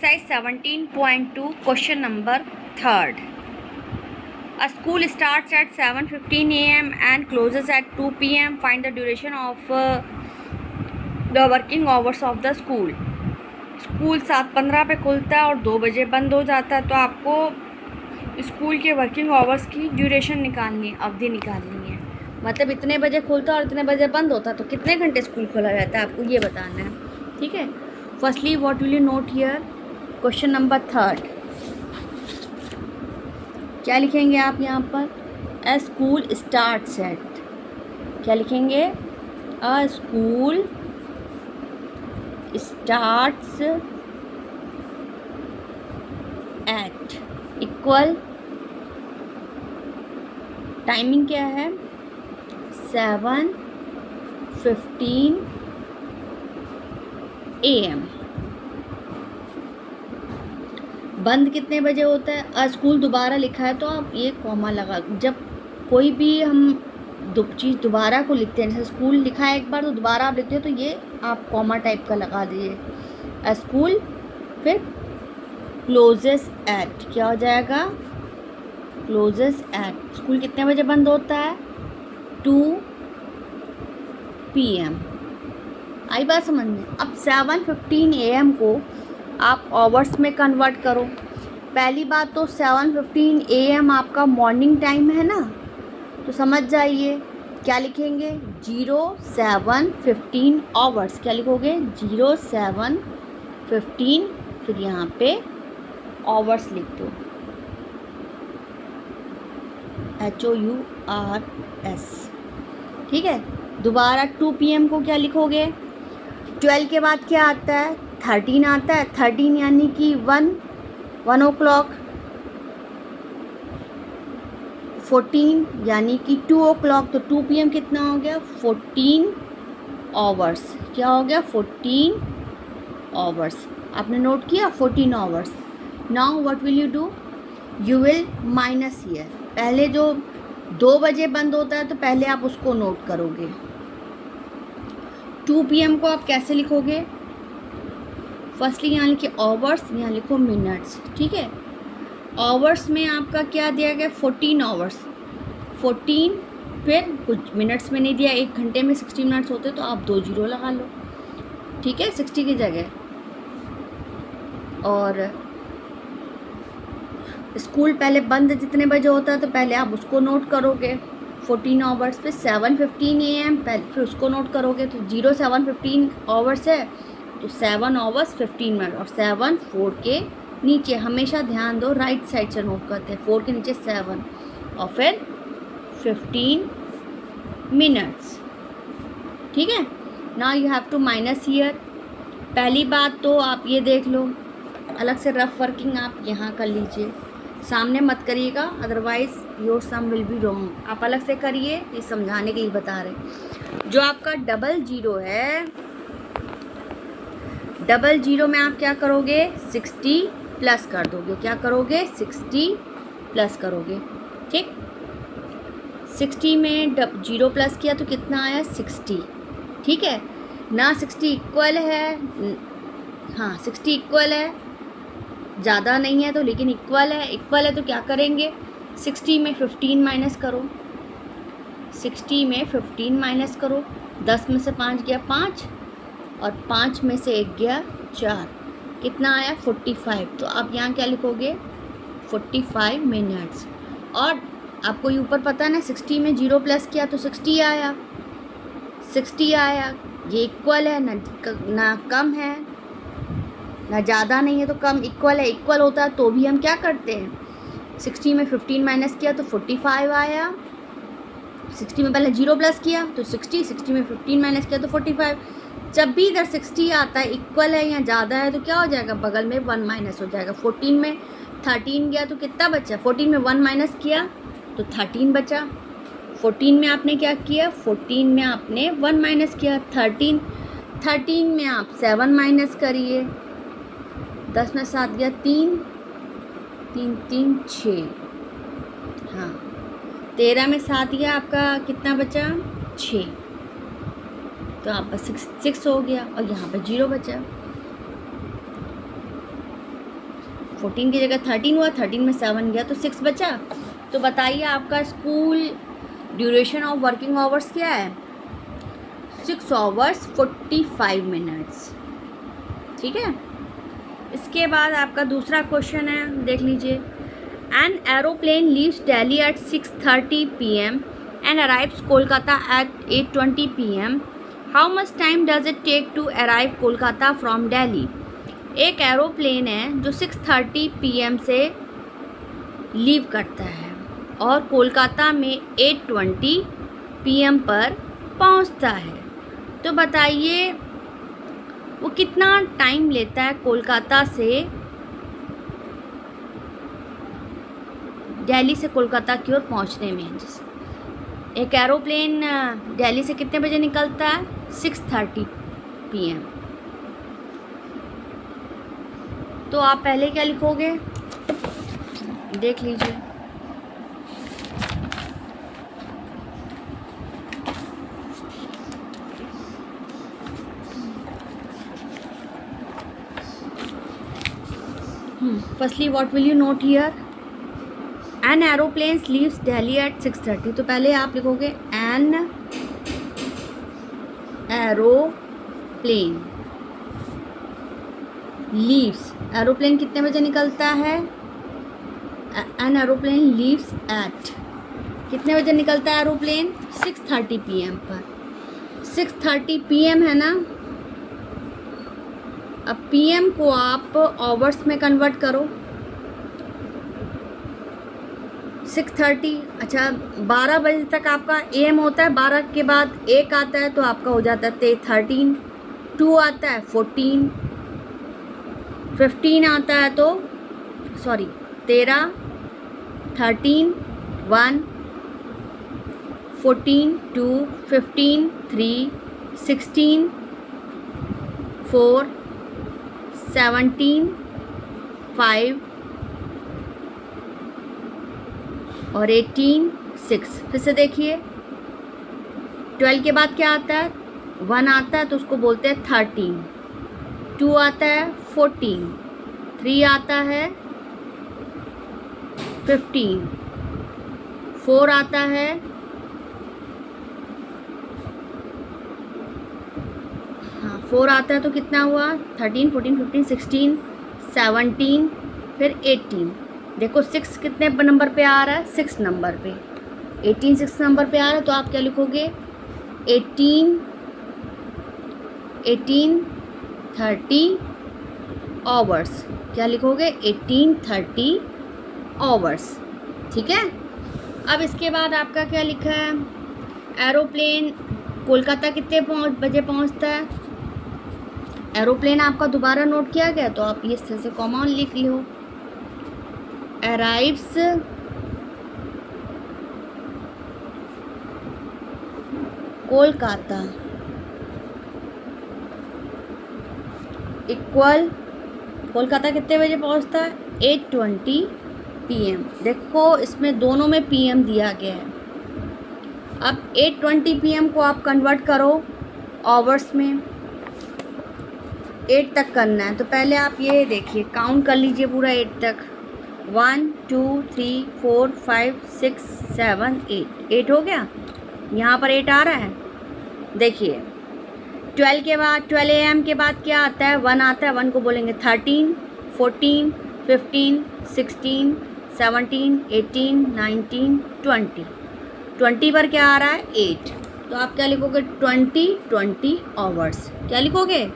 Exercise 17.2, question number 3rd. A school starts at 7:15 a.m. and closes at 2 p.m. Find the duration of the working hours of the school. School 7:15 पे खुलता है और 2 बजे बंद हो जाता है, तो आपको स्कूल के वर्किंग आवर्स की ड्यूरेशन निकालनी है, अवधि निकालनी है। मतलब इतने बजे खुलता है और इतने बजे बंद होता है, तो कितने घंटे स्कूल खोला रहता है आपको ये बताना है। ठीक है, firstly what will you note here, question number 3rd। क्या लिखेंगे आप यहाँ पर? ए स्कूल स्टार्ट्स एट, क्या लिखेंगे? अ school starts at equal timing क्या है? 7:15 AM। बंद कितने बजे होता है? स्कूल दोबारा लिखा है तो आप ये कॉमा लगा, जब कोई भी हम चीज़ दोबारा को लिखते हैं, जैसे स्कूल लिखा है एक बार तो दोबारा आप लिखते हो, तो ये आप कॉमा टाइप का लगा दीजिए। स्कूल फिर क्लोजेस एट, क्या हो जाएगा? क्लोजेस एट, स्कूल कितने बजे बंद होता है? 2 PM। आई बात समझ में? अब 7:15 AM को आप आवर्स में कन्वर्ट करो। पहली बात तो 7:15 AM आपका मॉर्निंग टाइम है ना, तो समझ जाइए क्या लिखेंगे? 07:15 आवर्स। क्या लिखोगे? 07:15, फिर यहाँ पे आवर्स लिख दो, HOURS। ठीक है, दोबारा 2 PM को क्या लिखोगे? 12 के बाद क्या आता है? 13 आता है। 13 यानी कि 1 o'clock। 14 यानी कि 2 o'clock, तो 2 PM कितना हो गया? 14 आवर्स। क्या हो गया? 14 आवर्स। आपने नोट किया 14 hours. Now what will you do? You will minus here. पहले जो 2 बजे बंद होता है तो पहले आप उसको नोट करोगे। 2 PM को आप कैसे लिखोगे? फर्स्टली यहाँ लिखिए आवर्स, यहाँ लिखो मिनट्स। ठीक है, आवर्स में आपका क्या दिया गया? 14 आवर्स। 14 फिर कुछ मिनट्स में नहीं दिया, 1 घंटे में 60 मिनट्स होते, तो आप 2 जीरो लगा लो। ठीक है, 60 की जगह। और स्कूल पहले बंद जितने बजे होता है तो पहले आप उसको नोट करोगे 14 आवर्स। फिर 7:15 AM पहले फिर उसको नोट करोगे, तो 07:15 आवर्स है तो 7 आवर्स 15 मिनट। और 7 4 के नीचे, हमेशा ध्यान दो राइट साइड से नोट करते हैं, 4 के नीचे 7 और फिर 15 मिनट्स। ठीक है, now you have to minus here. पहली बात तो आप ये देख लो, अलग से रफ वर्किंग आप यहाँ कर लीजिए, सामने मत करिएगा, otherwise your sum will be wrong. आप अलग से करिए, ये समझाने के लिए बता रहे। जो आपका 00 है, 00 में आप क्या करोगे? 60 प्लस कर दोगे। क्या करोगे? 60 प्लस करोगे। ठीक, 60 में 0 प्लस किया तो कितना आया? 60। ठीक है ना, 60 इक्वल है, हाँ 60 इक्वल है, ज़्यादा नहीं है तो, लेकिन इक्वल है। इक्वल है तो क्या करेंगे? 60 में 15 माइनस करो। 60 में 15 माइनस करो। 10 में से 5 गया 5 और 5 में से 1 गया 4, कितना आया? 45। तो आप यहाँ क्या लिखोगे? 45 मिनट्स। और आपको ये ऊपर पता है ना, 60 में 0 प्लस किया तो 60 आया, 60 आया। ये इक्वल है ना कम है, ना ज़्यादा नहीं है तो कम, इक्वल है। इक्वल होता है तो भी हम क्या करते हैं? 60 में 15 माइनस किया तो 45 आया। 60 में पहले 0 प्लस किया तो 60, 60 में 15 माइनस किया तो 45। जब भी इधर 60 आता है, इक्वल है या ज़्यादा है, तो क्या हो जाएगा? बगल में 1 माइनस हो जाएगा। 14 में 13 गया तो कितना बचा? 14 में 1 माइनस किया तो 13 बचा। 14 में आपने क्या किया? 14 में आपने 1 माइनस किया 13। 13 में आप 7 माइनस करिए, 10 में 7 गया 3, 3 3 6, हाँ 13 में 7 गया, आपका कितना बचा? 6। तो आप 6 हो गया और यहाँ पर 0 बचा। 14 की जगह 13 हुआ, 13 में 7 गया तो 6 बचा। तो बताइए आपका school duration of working hours क्या है? 6 आवर्स 45 मिनट्स। ठीक है, इसके बाद आपका दूसरा क्वेश्चन है, देख लीजिए। An aeroplane leaves Delhi at 6:30 PM and arrives Kolkata at 8:20 PM. How much time does it take to arrive Kolkata from Delhi? एक एरोप्लेन है जो 6:30 PM से लीव करता है और कोलकाता में 8:20 PM पर पहुंचता है। तो बताइए वो कितना टाइम लेता है कोलकाता से, दिल्ली से कोलकाता की ओर पहुंचने में। एक एरोप्लेन दिल्ली से कितने बजे निकलता है? 6:30 PM। तो आप पहले क्या लिखोगे, देख लीजिए। Firstly what will you note here? An aeroplane leaves Delhi at 6:30। तो पहले आप लिखोगे एन एरोप्लेन लीव्स, एरोप्लेन कितने बजे निकलता है? एन एरोप्लेन लीव्स एट, कितने बजे निकलता है एरोप्लेन? 6:30 PM पर। 6:30 PM है ना, अब PM को आप आवर्स में कन्वर्ट करो। 6:30, अच्छा 12 बजे तक आपका AM होता है, 12 के बाद 1 आता है तो आपका हो जाता है 13, 2 आता है 14, 15 आता है तो 13, 13, 1, 14, 2, 15, 3, 16, 4, 17, 5 और 18, 6। फिर से देखिए, 12 के बाद क्या आता है? 1 आता है तो उसको बोलते हैं 13, 2 आता है 14, 3 आता है 15, 4 आता है, हाँ 4 आता है तो कितना हुआ? 13, 14, 15, 16, 17, फिर 18। देखो 6 कितने नंबर पे आ रहा है? 6 नंबर पे। 18 6 नंबर पे आ रहा है तो आप क्या लिखोगे? 18 30 आवर्स। क्या लिखोगे? 1830 आवर्स। ठीक है, अब इसके बाद आपका क्या लिखा है? एरोप्लेन कोलकाता कितने बजे पहुंचता है? एरोप्लेन आपका दोबारा नोट किया गया तो आप इस तरह से कॉमा लिख लो। अराइव्स कोलकाता इक्वल, कोलकाता कितने बजे पहुंचता है? 8:20 PM। देखो इसमें दोनों में PM दिया गया है। अब 8:20 PM को आप कन्वर्ट करो आवर्स में, 8 तक करना है। तो पहले आप ये देखिए, काउंट कर लीजिए पूरा 8 तक। 1 2 3 4 5 6 7 8 हो गया। यहाँ पर 8 आ रहा है। देखिए 12 के बाद 12 AM के बाद क्या आता है? 1 आता है। 1 को बोलेंगे 13, 14, 15, 16, 17, 18, 19, 20। 20 पर क्या आ रहा है? 8। तो आप क्या लिखोगे? 20 आवर्स। क्या लिखोगे?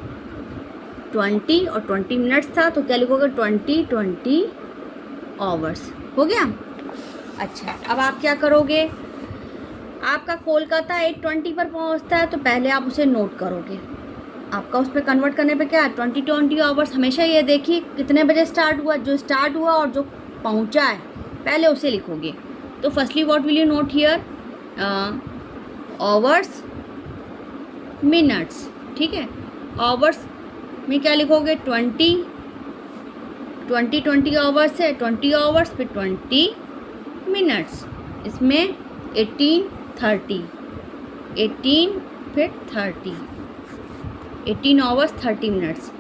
20 और 20 मिनट्स था तो क्या लिखोगे? 20 आवर्स। हो गया। अच्छा, अब आप क्या करोगे? आपका कोलकाता 8:20 पर पहुंचता है तो पहले आप उसे नोट करोगे। आपका उस पर कन्वर्ट करने पे क्या है? 20 आवर्स। हमेशा ये देखिए कितने बजे स्टार्ट हुआ, जो स्टार्ट हुआ और जो पहुंचा है पहले उसे लिखोगे। तो firstly what will you note here? Hours minutes. ठीक है, आवर्स में क्या लिखोगे? 20 आवर्स है, 20 आवर्स फिर 20 मिनट्स। इसमें 18 30, 18 फिर 30, 18 आवर्स 30 मिनट्स।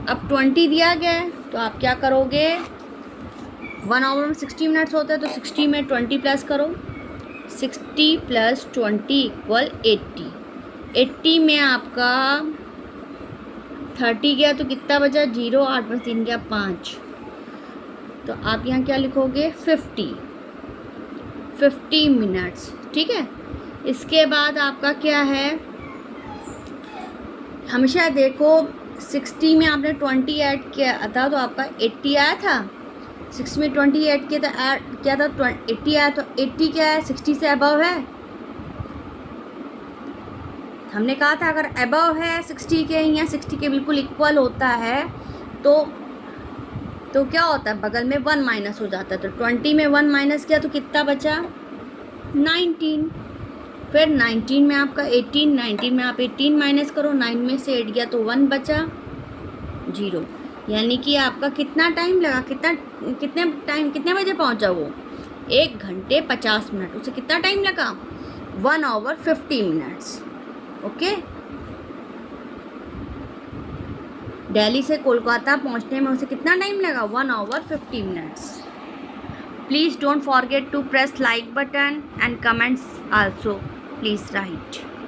अब 20 दिया गया है तो आप क्या करोगे? 1 आवर में 60 मिनट्स होता है, तो 60 में 20 प्लस करो, 60 प्लस 20 इक्वल 80। 80 में आपका 30 गया तो कितना बचा, 0, 8 में 3 गया 5, तो आप यहाँ क्या लिखोगे 50 मिनट्स, ठीक है। इसके बाद आपका क्या है, हमेशा देखो 60 में आपने 20 ऐड किया था तो आपका 80 आया था, 60 में 20 ऐड किया था, क्या था 80 आया, तो 80 क्या है, 60 से अबव है। हमने कहा था अगर अबव है 60 के या 60 के बिल्कुल इक्वल होता है तो क्या होता है, बगल में 1 माइनस हो जाता है। तो 20 में 1 माइनस किया तो कितना बचा 19, फिर 19 में आपका 18, 19 में आप 18 माइनस करो, 9 में से 8 गया तो 1 बचा 0। यानी कि आपका कितना टाइम लगा, कितने बजे पहुंचा वो, 1 घंटे 50 मिनट, उसे कितना टाइम लगा 1 आवर 50 मिनट्स। ओके, दिल्ली से कोलकाता पहुंचने में उसे कितना टाइम लगा 1 hour 50 minutes. Please don't forget to press like button and comments also. Please write.